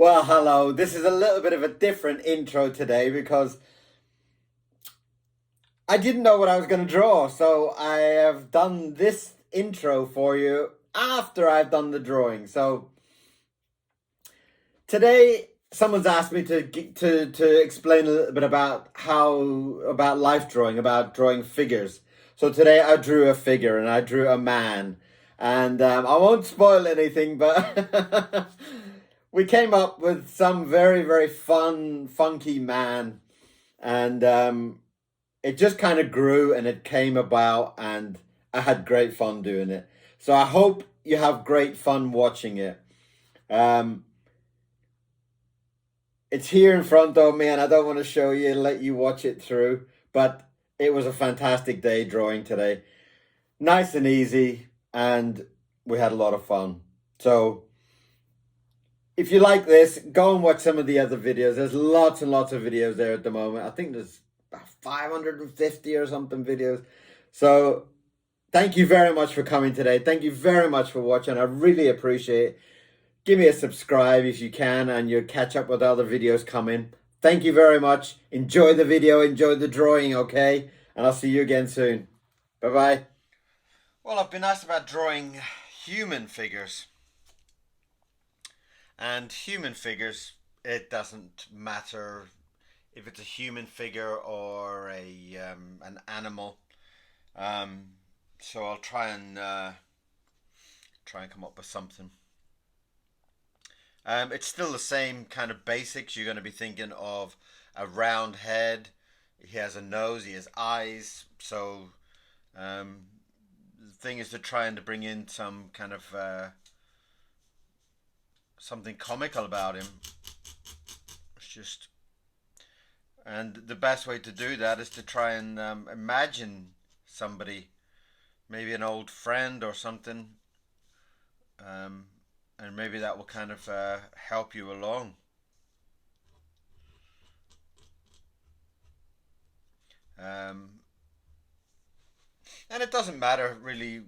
Well, hello. This is a little bit of a different intro today because I didn't know what I was going to draw. So I have done this intro for you after I've done the drawing. So today someone's asked me to explain a little bit about about life drawing, about drawing figures. So today I drew a figure and I drew a man. And I won't spoil anything, but we came up with some very, very fun, funky man. And it just kind of grew and it came about, and I had great fun doing it. So I hope you have great fun watching it. Um, it's here in front of me, and I don't want to show you and let you watch it through, but it was a fantastic day drawing today. Nice and easy, and we had a lot of fun. So if you like this, go and watch some of the other videos. There's lots and lots of videos there at the moment. I think there's about 550 or something videos. So thank you very much for coming today. Thank you very much for watching. I really appreciate it. Give me a subscribe if you can, and you'll catch up with other videos coming. Thank you very much. Enjoy the video. Enjoy the drawing, okay? And I'll see you again soon. Bye-bye. Well, I've been asked about drawing human figures. And human figures, it doesn't matter if it's a human figure or an animal. So I'll try and come up with something. It's still the same kind of basics. You're going to be thinking of a round head. He has a nose. He has eyes. So the thing is to try and to bring in some kind of something comical about him. It's just, and the best way to do that is to try and imagine somebody, maybe an old friend or something, and maybe that will kind of help you along. And it doesn't matter really.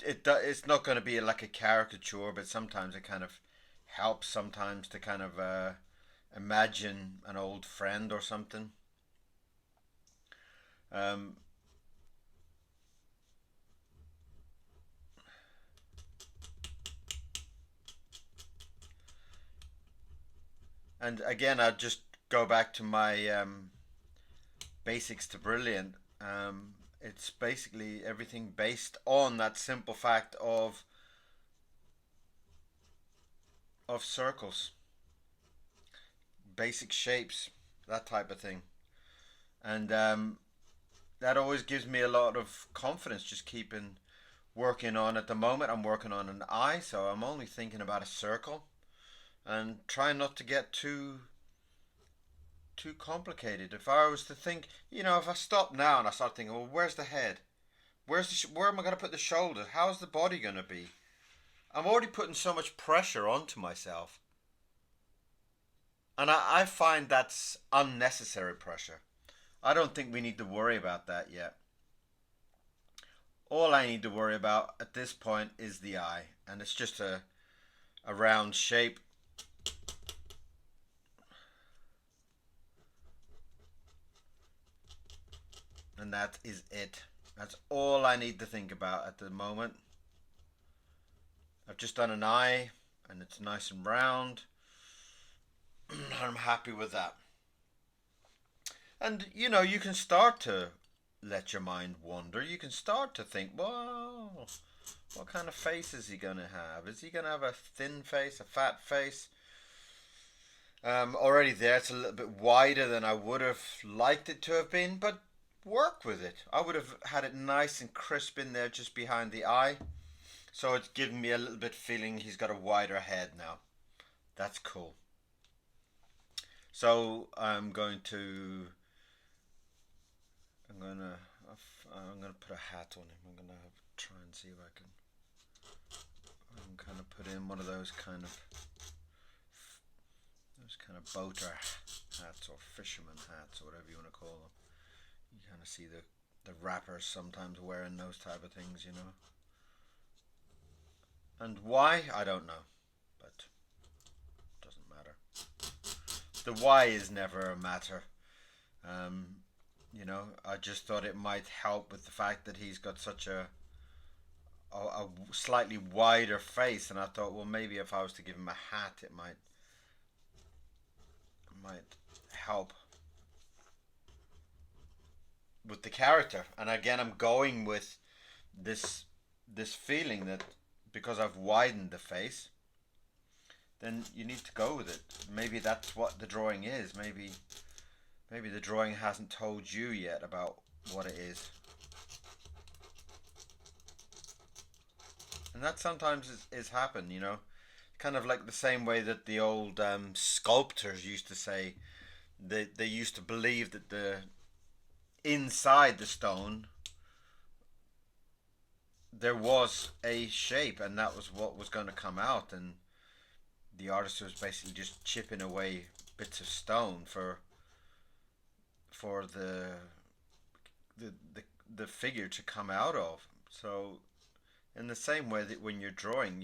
It's not going to be like a caricature, but sometimes it kind of helps. Sometimes to kind of imagine an old friend or something. Um, and again, I'll just go back to my basics to brilliant. It's basically everything based on that simple fact of circles, basic shapes, that type of thing. And that always gives me a lot of confidence, just keeping working on. At the moment I'm working on an eye, so I'm only thinking about a circle and trying not to get too complicated. If I was to think, if I stop now and I start thinking, well, where's the head? Where am I going to put the shoulders? How's the body going to be? I'm already putting so much pressure onto myself. And I find that's unnecessary pressure. I don't think we need to worry about that yet. All I need to worry about at this point is the eye. And it's just a round shape. And that is it. That's all I need to think about at the moment. I've just done an eye and it's nice and round. I'm happy with that. And you can start to let your mind wander. You can start to think, well, what kind of face is he going to have? Is he going to have a thin face, a fat face? Already there, it's a little bit wider than I would have liked it to have been, but work with it. I would have had it nice and crisp in there just behind the eye. So it's giving me a little bit feeling he's got a wider head now. That's cool. So I'm gonna put a hat on him. I'm gonna try and see if I can kind of put in one of those kind of boater hats or fisherman hats or whatever you want to call them. You kind of see the rappers sometimes wearing those type of things, And why? I don't know, but it doesn't matter. The why is never a matter. Um, I just thought it might help with the fact that he's got such a slightly wider face, and I thought, well, maybe if I was to give him a hat, it might help with the character. And again, I'm going with this this feeling that because I've widened the face, then you need to go with it. Maybe that's what the drawing is. Maybe the drawing hasn't told you yet about what it is. And that sometimes is happen, kind of like the same way that the old sculptors used to say. They used to believe that the inside the stone there was a shape, and that was what was going to come out, and the artist was basically just chipping away bits of stone for the the, the figure to come out of. So in the same way that when you're drawing,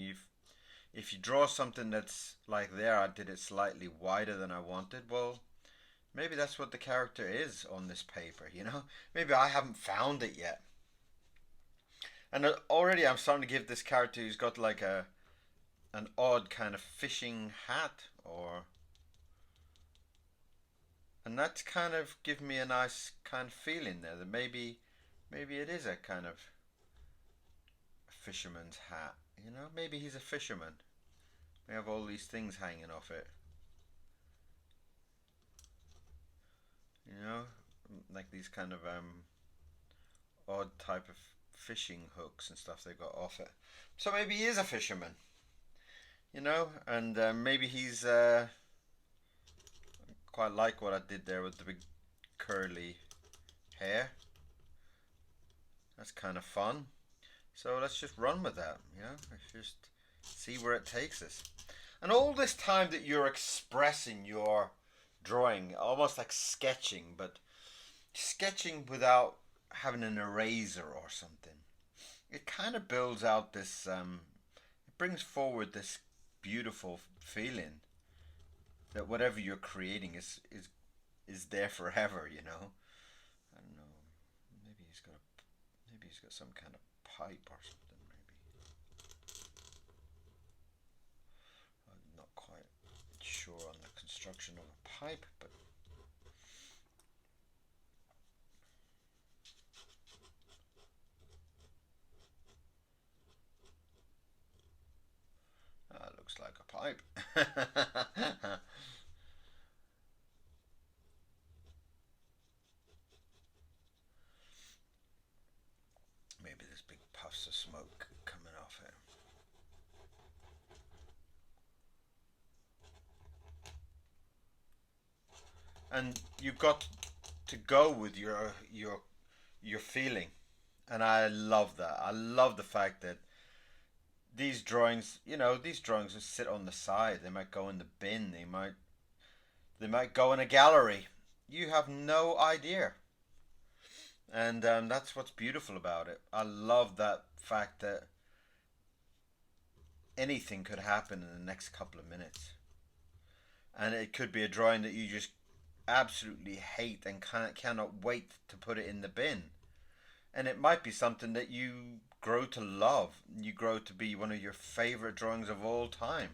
if you draw something that's like there, I did it slightly wider than I wanted. Well, maybe that's what the character is on this paper. Maybe I haven't found it yet. And already I'm starting to give this character who's got like an odd kind of fishing hat, and that's kind of given me a nice kind of feeling there that maybe it is a kind of fisherman's hat. Maybe he's a fisherman. We have all these things hanging off it. Like these kind of odd type of fishing hooks and stuff they got off it. So maybe he is a fisherman. And maybe he's quite like what I did there with the big curly hair. That's kind of fun. So let's just run with that. Let's just see where it takes us. And all this time that you're expressing your drawing, almost like sketching, but sketching without having an eraser or something, it kind of builds out this, it brings forward this beautiful feeling that whatever you're creating is there forever. I don't know. Maybe he's got some kind of pipe or something. Maybe I'm not quite sure on the construction of a pipe, but looks like a pipe. Maybe there's big puffs of smoke coming off it. And you've got to go with your feeling, and I love that. I love the fact that these drawings will sit on the side. They might go in the bin. They might go in a gallery. You have no idea. And that's what's beautiful about it. I love that fact that anything could happen in the next couple of minutes. And it could be a drawing that you just absolutely hate and cannot wait to put it in the bin. And it might be something that you grow to love. You grow to be one of your favorite drawings of all time.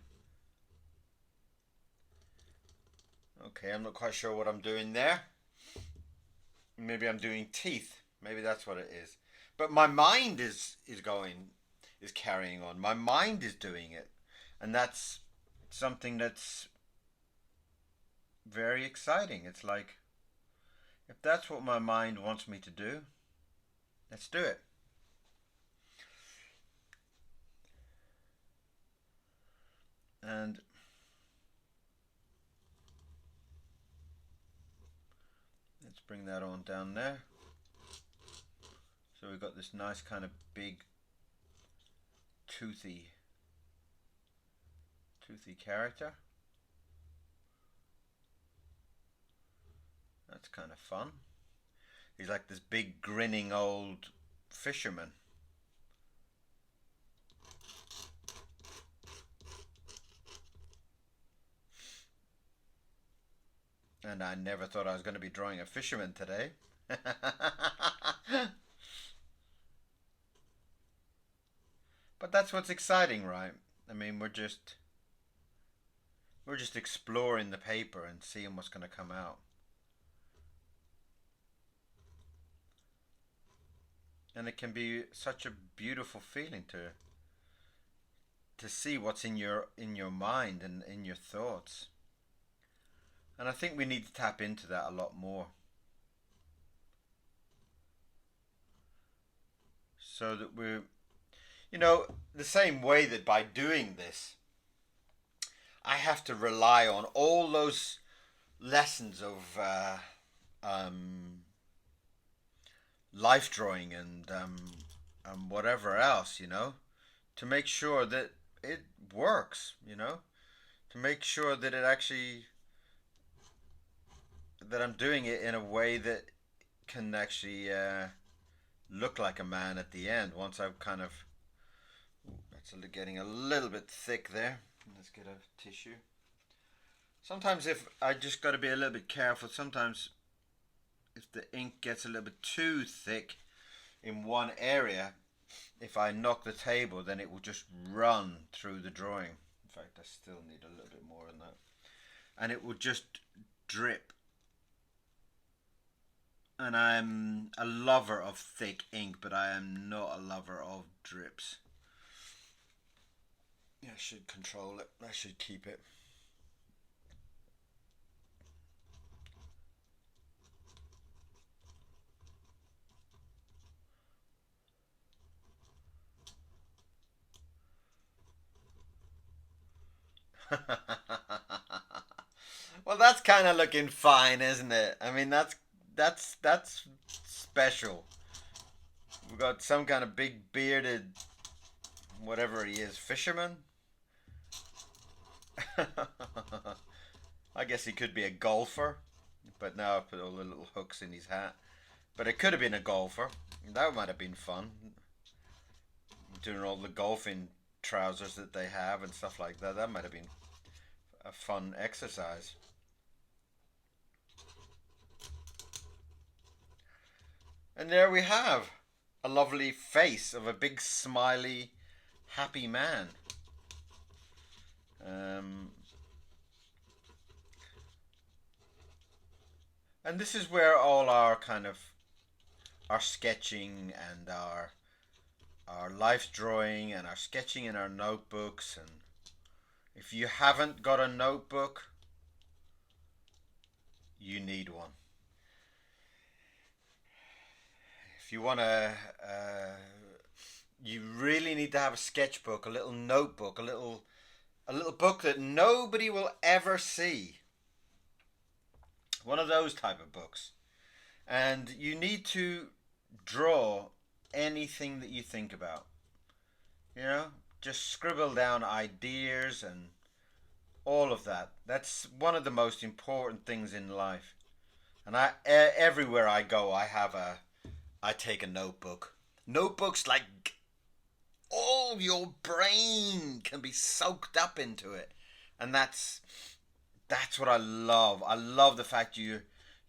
Okay, I'm not quite sure what I'm doing there. Maybe I'm doing teeth. Maybe that's what it is. But my mind is carrying on. My mind is doing it. And that's something that's very exciting. It's like, if that's what my mind wants me to do, let's do it. And let's bring that on down there. So we've got this nice kind of big toothy character. That's kind of fun. He's like this big grinning old fisherman. And I never thought I was going to be drawing a fisherman today. But that's what's exciting, right? I mean, we're just exploring the paper and seeing what's going to come out. And it can be such a beautiful feeling to see what's in your mind and in your thoughts. And I think we need to tap into that a lot more, so that we're, the same way that by doing this, I have to rely on all those lessons of um, life drawing and whatever else, to make sure that it works, to make sure that it actually, that I'm doing it in a way that can actually look like a man at the end once I've kind of, that's getting a little bit thick there. Let's get a tissue. Sometimes if I just got to be a little bit careful, sometimes if the ink gets a little bit too thick in one area, if I knock the table, then it will just run through the drawing. In fact, I still need a little bit more than that. And it will just drip. And I'm a lover of thick ink, but I am not a lover of drips. Yeah, I should control it. I should keep it. Well, that's kind of looking fine, isn't it? I mean, that's special. We've got some kind of big bearded, whatever he is, fisherman. I guess he could be a golfer, but now I put all the little hooks in his hat. But it could have been a golfer. That might have been fun. Doing all the golfing trousers that they have and stuff like that. That might have been a fun exercise. And there we have a lovely face of a big smiley happy man. Um, and this is where all our kind of our sketching and our life drawing and our sketching in our notebooks. And if you haven't got a notebook, you need one. If you want to, you really need to have a sketchbook, a little notebook, a little book that nobody will ever see. One of those type of books. And you need to draw anything that you think about. Just scribble down ideas and all of that. That's one of the most important things in life. And everywhere I go, I take a notebook. Notebooks, like, all your brain can be soaked up into it. And that's what I love. I love the fact you're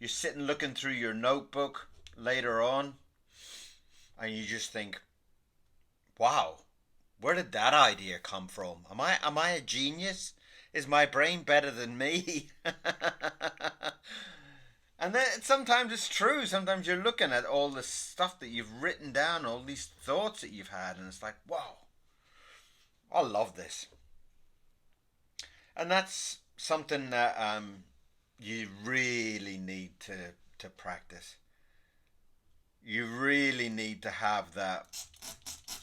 sitting looking through your notebook later on, and you just think, wow, where did that idea come from? Am I a genius? Is my brain better than me? And then sometimes it's true. Sometimes you're looking at all the stuff that you've written down, all these thoughts that you've had, and it's like, wow, I love this. And that's something that you really need to practice. You really need to have that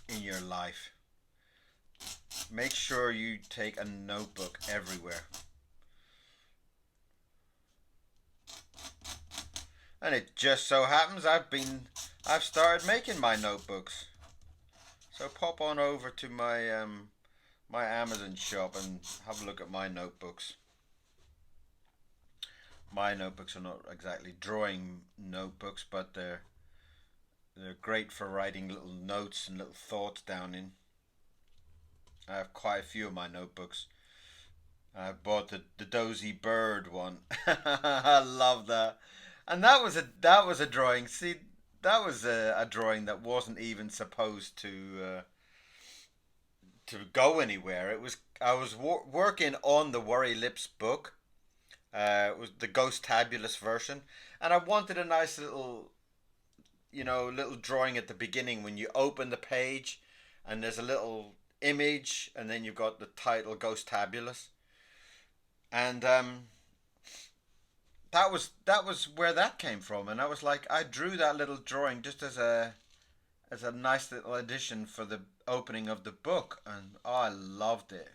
in your life. Make sure you take a notebook everywhere. And it just so happens I've started making my notebooks. So pop on over to my Amazon shop and have a look at my notebooks. My notebooks are not exactly drawing notebooks, but they're great for writing little notes and little thoughts down in. I have quite a few of my notebooks. I bought the Dozy Bird one. I love that. And that was a drawing. See, that was a drawing that wasn't even supposed to go anywhere. It was I was working on the Worry Lips book. It was the Ghost Tabulous version, and I wanted a nice little drawing at the beginning when you open the page, and there's a little image, and then you've got the title Ghost Tabulous, and that was where that came from, and I was like, I drew that little drawing just as a nice little addition for the opening of the book, and oh, I loved it.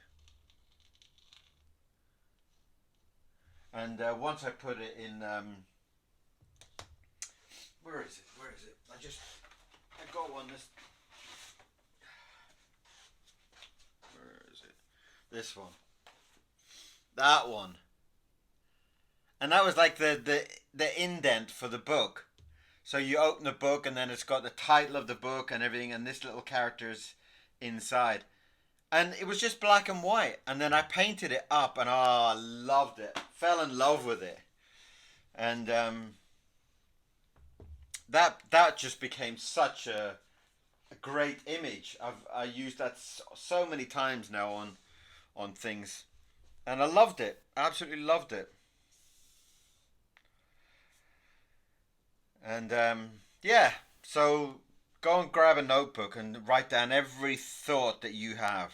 And once I put it in, where is it? Where is it? I got one. Where is it? This one. That one. And that was like the indent for the book. So you open the book and then it's got the title of the book and everything, and this little character's inside. And it was just black and white, and then I painted it up, and I loved it. Fell in love with it, and that just became such a great image. I used that so many times now on things, and I loved it. Absolutely loved it. And yeah, so go and grab a notebook and write down every thought that you have.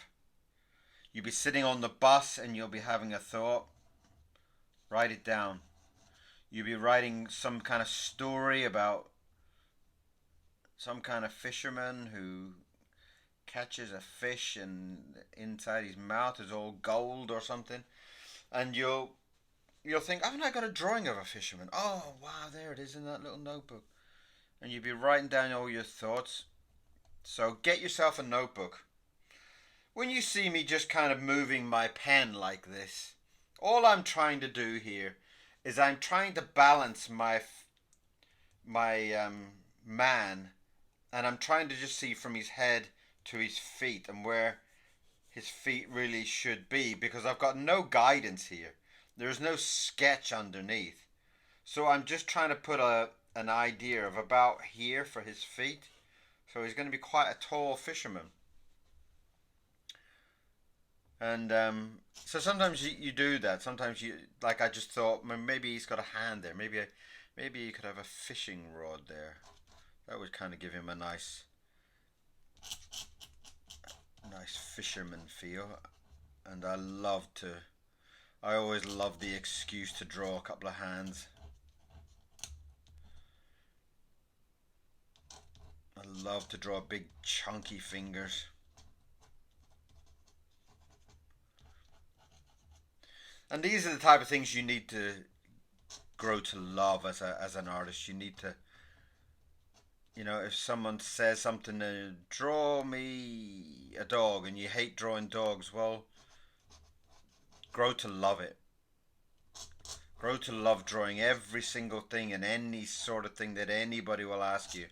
You'll be sitting on the bus and you'll be having a thought. Write it down. You'll be writing some kind of story about some kind of fisherman who catches a fish and inside his mouth is all gold or something. And you'll think, haven't I got a drawing of a fisherman? Oh wow, there it is in that little notebook. And you'll be writing down all your thoughts. So get yourself a notebook. When you see me just kind of moving my pen like this, all I'm trying to do here is I'm trying to balance my man, and I'm trying to just see from his head to his feet and where his feet really should be, because I've got no guidance here. There's no sketch underneath. So I'm just trying to put an idea of about here for his feet. So he's going to be quite a tall fisherman. And so sometimes you do that. Sometimes like I just thought, maybe he's got a hand there. Maybe he could have a fishing rod there. That would kind of give him a nice fisherman feel. And I always love the excuse to draw a couple of hands. I love to draw big chunky fingers. And these are the type of things you need to grow to love as an artist. You need to, if someone says something, draw me a dog, and you hate drawing dogs, well, grow to love it. Grow to love drawing every single thing and any sort of thing that anybody will ask you.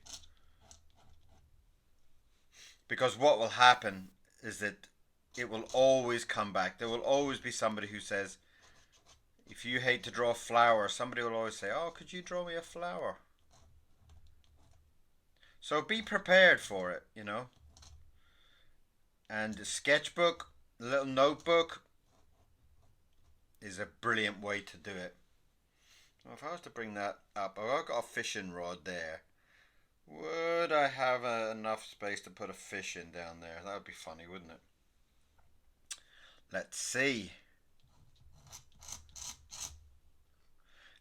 Because what will happen is that it will always come back. There will always be somebody who says, if you hate to draw flowers, somebody will always say, oh, could you draw me a flower? So be prepared for it. And a sketchbook, a little notebook, is a brilliant way to do it. Well, if I was to bring that up, I've got a fishing rod there. Would I have enough space to put a fish in down there? That would be funny, wouldn't it? Let's see.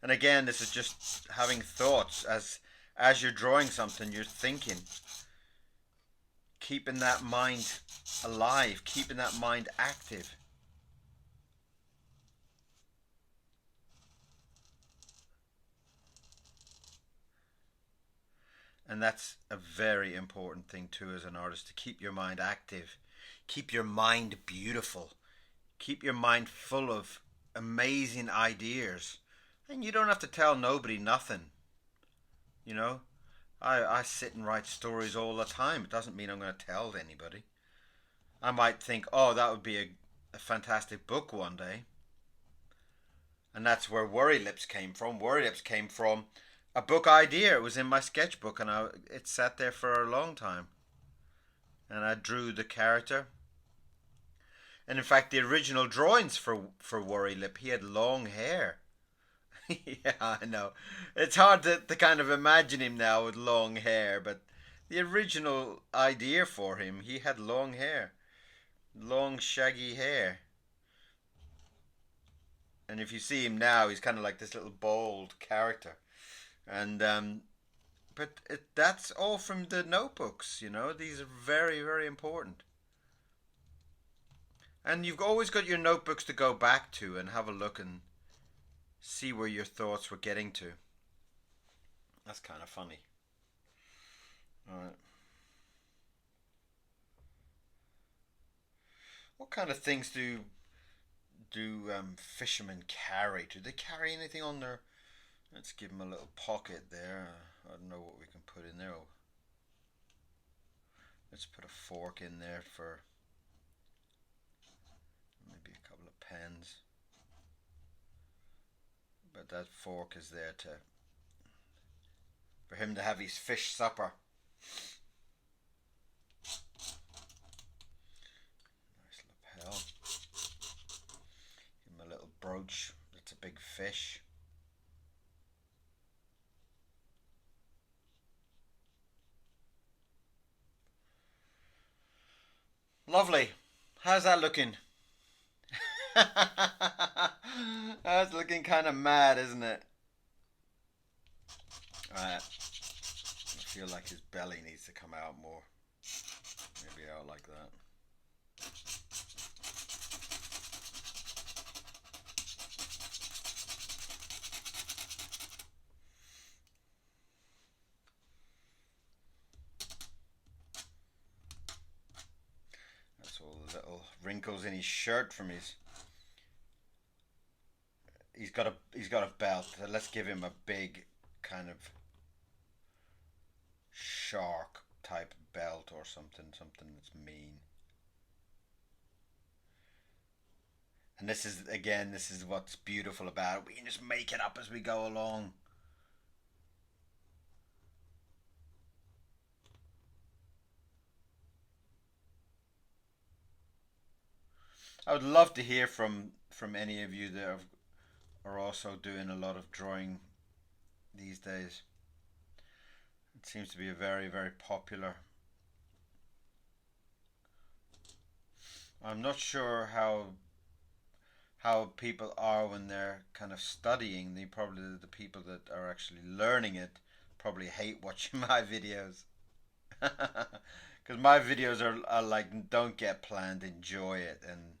And again, this is just having thoughts. As you're drawing something, you're thinking. Keeping that mind alive, keeping that mind active. And that's a very important thing too as an artist, to keep your mind active, keep your mind beautiful, keep your mind full of amazing ideas. And you don't have to tell nobody nothing. You know, I sit and write stories all the time. It doesn't mean I'm going to tell anybody. I might think, oh, that would be a fantastic book one day. And that's where Worry Lips came from. Worry Lips came from a book idea. It was in my sketchbook, and it sat there for a long time. And I drew the character. And in fact, the original drawings for Worry Lip, he had long hair. Yeah, I know. It's hard to kind of imagine him now with long hair, but the original idea for him, he had long hair, long shaggy hair. And if you see him now, he's kind of like this little bold character. And but that's all from the notebooks. You know, these are very, very important. And you've always got your notebooks to go back to and have a look and see where your thoughts were getting to. That's kind of funny. All right. What kind of things do fishermen carry? Do they carry anything on their? Let's give them a little pocket there. I don't know what we can put in there. Let's put a fork in there for maybe a couple of pens. But that fork is there for him to have his fish supper. Nice lapel. Give him a little brooch. That's a big fish. Lovely. How's that looking? That's looking kind of mad, isn't it? Alright. I feel like his belly needs to come out more. Maybe out like that. That's all the little wrinkles in his shirt from his. He's got a belt. Let's give him a big kind of shark type belt or something that's mean. And this is what's beautiful about it. We can just make it up as we go along. I would love to hear from any of you that are also doing a lot of drawing these days. It seems to be a very, very popular. I'm not sure how people are when they're kind of studying. The people that are actually learning it probably hate watching my videos. Because my videos are like, don't get planned, enjoy it. And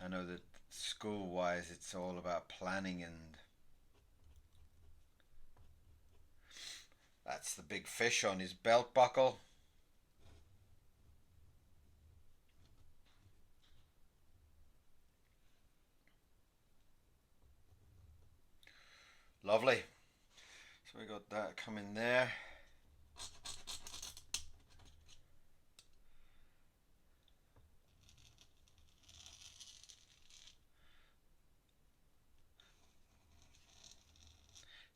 I know that school wise it's all about planning, and that's the big fish on his belt buckle. Lovely. So we got that coming there.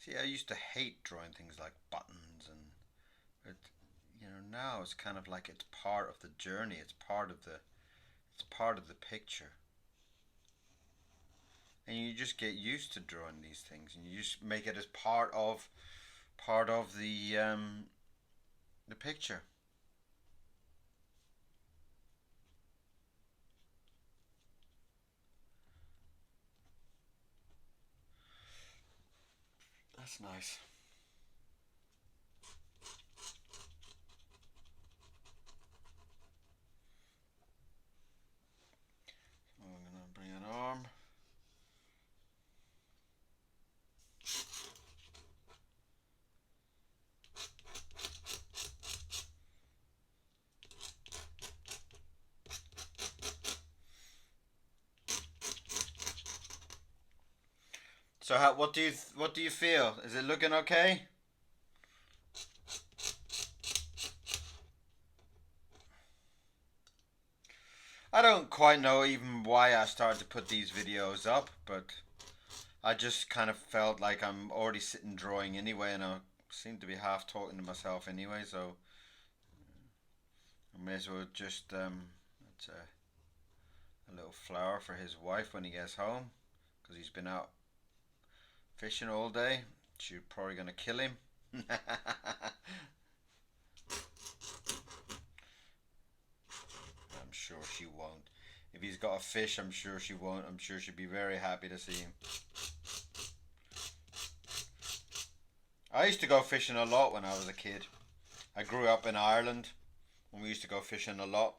See, I used to hate drawing things like buttons, and it, now it's kind of like it's part of the journey. It's part of the picture, and you just get used to drawing these things, and you just make it as part of the picture. That's nice. So I'm gonna bring an arm. So what do you feel? Is it looking okay? I don't quite know even why I started to put these videos up, but I just kind of felt like I'm already sitting drawing anyway, and I seem to be half talking to myself anyway, so I may as well just it's a little flower for his wife when he gets home, because he's been out fishing all day. She's probably gonna kill him. I'm sure she won't. If he's got a fish, I'm sure she won't. I'm sure she'd be very happy to see him. I used to go fishing a lot when I was a kid. I grew up in Ireland and we used to go fishing a lot.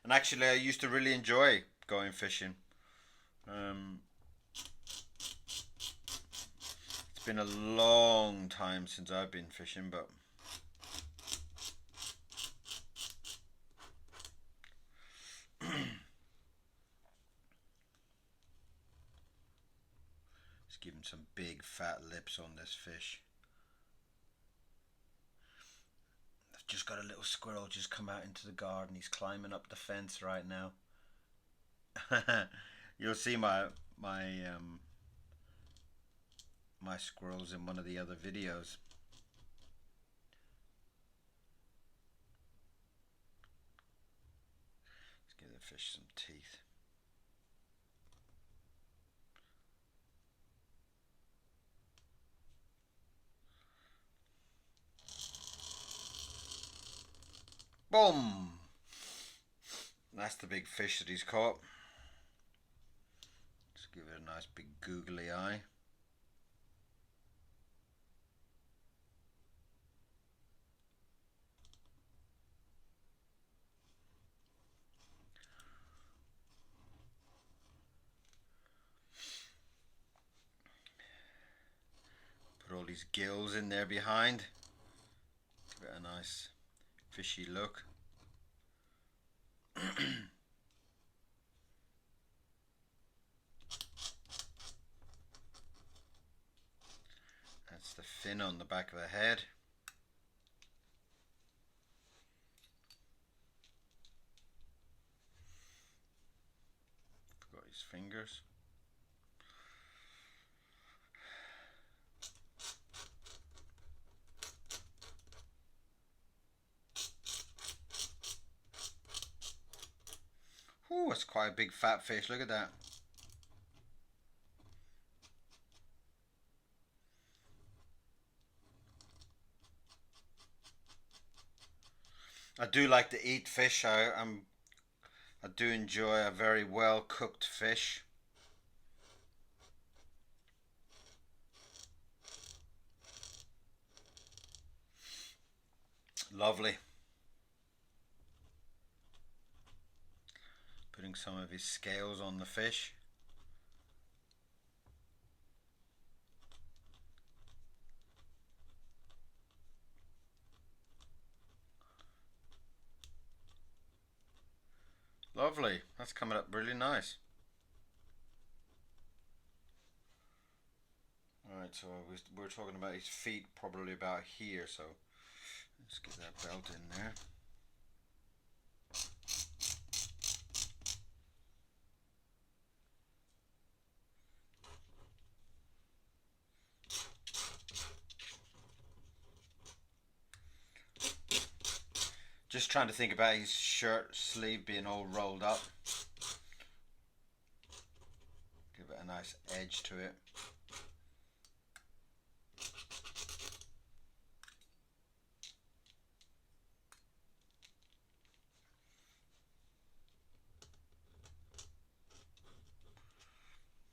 And actually, I used to really enjoy going fishing. Um, it's been a long time since I've been fishing, but just give him some big fat lips on this fish. I've just got a little squirrel just come out into the garden. He's climbing up the fence right now. You'll see my squirrels in one of the other videos. Let's give the fish some teeth. Boom! That's the big fish that he's caught. Just give it a nice big googly eye. Put all these gills in there behind. Give it a nice fishy look. That's the fin on the back of the head. Forgot his fingers. Oh, it's quite a big fat fish. Look at that. I do like to eat fish. I do enjoy a very well cooked fish. Lovely. Putting some of his scales on the fish. Lovely. That's coming up really nice. Alright, so we're talking about his feet probably about here, so let's get that belt in there. Just trying to think about his shirt sleeve being all rolled up. Give it a nice edge to it.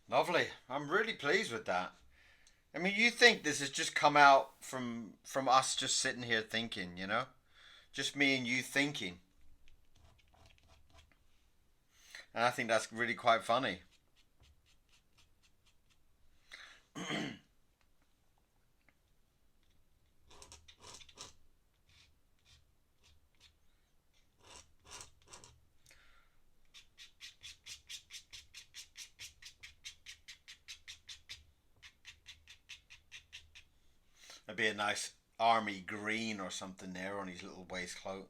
Lovely. I'm really pleased with that. I mean, you think this has just come out from us just sitting here thinking, you know? Just me and you thinking. And I think that's really quite funny. That'd be a nice army green or something there on his little waistcoat.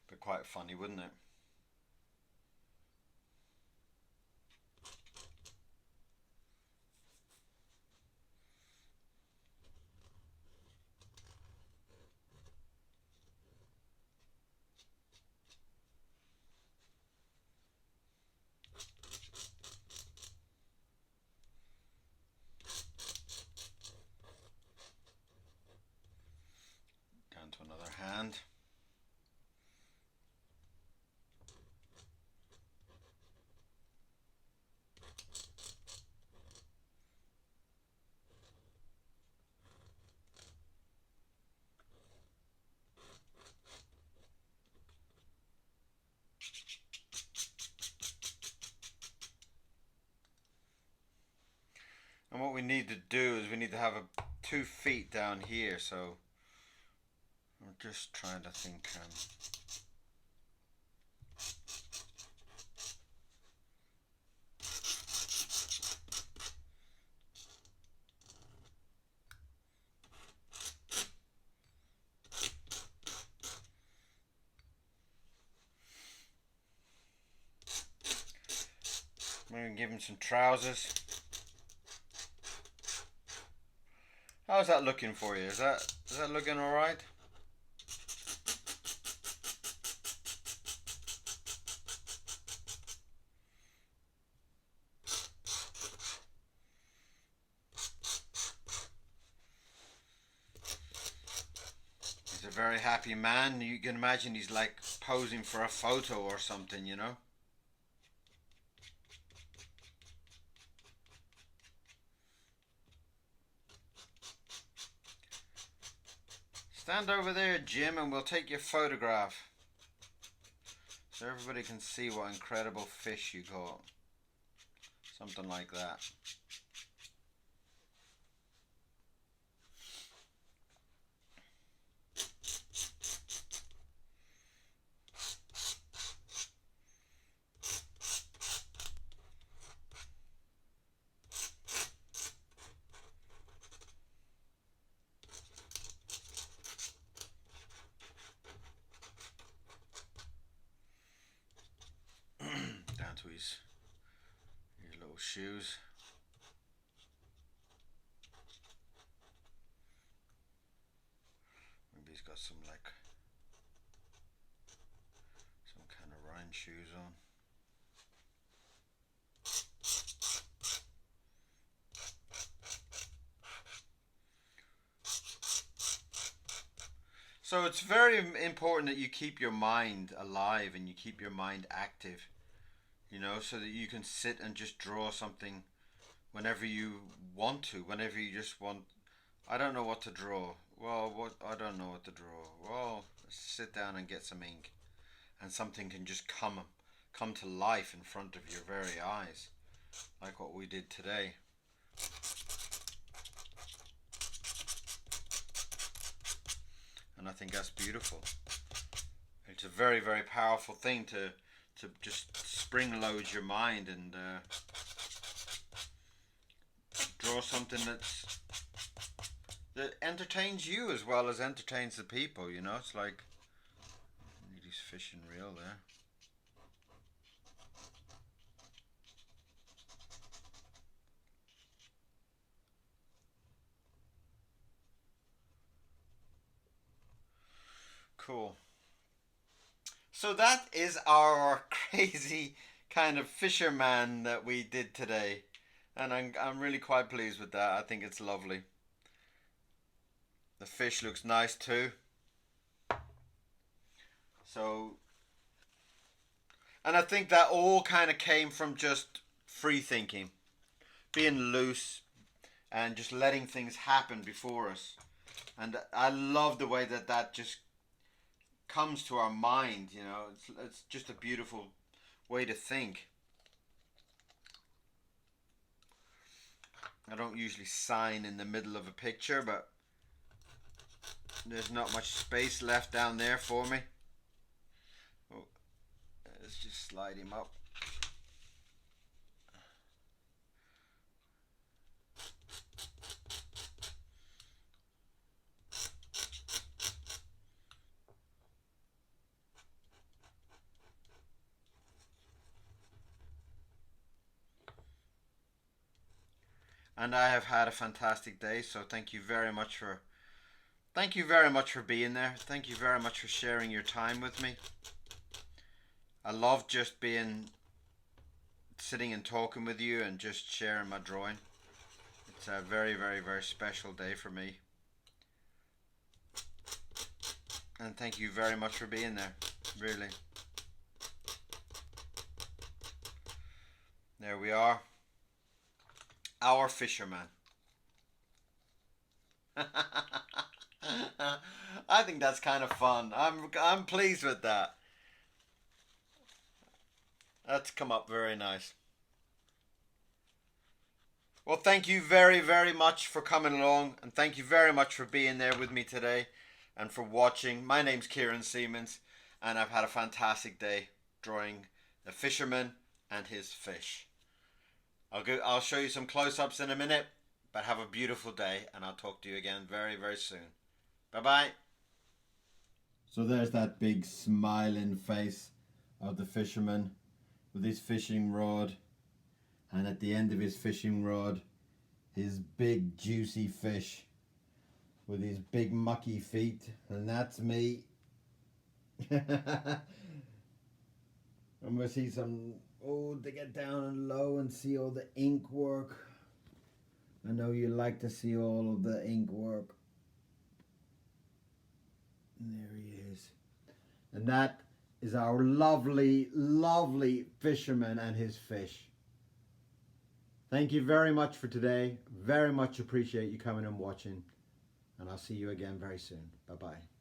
But quite funny, wouldn't it? And what we need to do is we need to have 2 feet down here. So I'm just trying to think. I'm going to give him some trousers. How's that looking for you? Is that looking all right? He's a very happy man. You can imagine he's like posing for a photo or something, you know? Stand over there, Jim, and we'll take your photograph. So everybody can see what incredible fish you caught. Something like that. Down to his little shoes. Maybe he's got some kind of rhyme shoes on. So it's very important that you keep your mind alive and you keep your mind active, you know, so that you can sit and just draw something whenever you want to, whenever you just want. I don't know what to draw. Well, I don't know what to draw. Well, sit down and get some ink, and something can just come to life in front of your very eyes, like what we did today. And I think that's beautiful. It's a very, very powerful thing to just spring load your mind and draw something that entertains you as well as entertains the people, you know. It's like he's fishing reel there. Cool. So that is our crazy kind of fisherman that we did today, and I'm really quite pleased with that. I think it's lovely. The fish looks nice too. So, and I think that all kind of came from just free thinking, being loose, and just letting things happen before us. And I love the way that just comes to our mind. You know, it's just a beautiful way to think. I don't usually sign in the middle of a picture, but there's not much space left down there for me. Oh, let's just slide him up. And I have had a fantastic day, so thank you very much for being there. Thank you very much for sharing your time with me. I love just sitting and talking with you and just sharing my drawing. It's a very, very, very special day for me. And thank you very much for being there, really. There we are. Our fisherman. I think that's kind of fun. I'm pleased with that. That's come up very nice. Well, thank you very, very much for coming along, and thank you very much for being there with me today and for watching. My name's KIERON SEAMONS, and I've had a fantastic day drawing the fisherman and his fish. I'll show you some close-ups in a minute, but have a beautiful day, and I'll talk to you again very, very soon. Bye-bye. So there's that big smiling face of the fisherman with his fishing rod, and at the end of his fishing rod, his big juicy fish with his big mucky feet, and that's me. And we'll see some, to get down and low and see all the ink work. I know you like to see all of the ink work. And there he is. And that is our lovely, lovely fisherman and his fish. Thank you very much for today. Very much appreciate you coming and watching. And I'll see you again very soon. Bye-bye.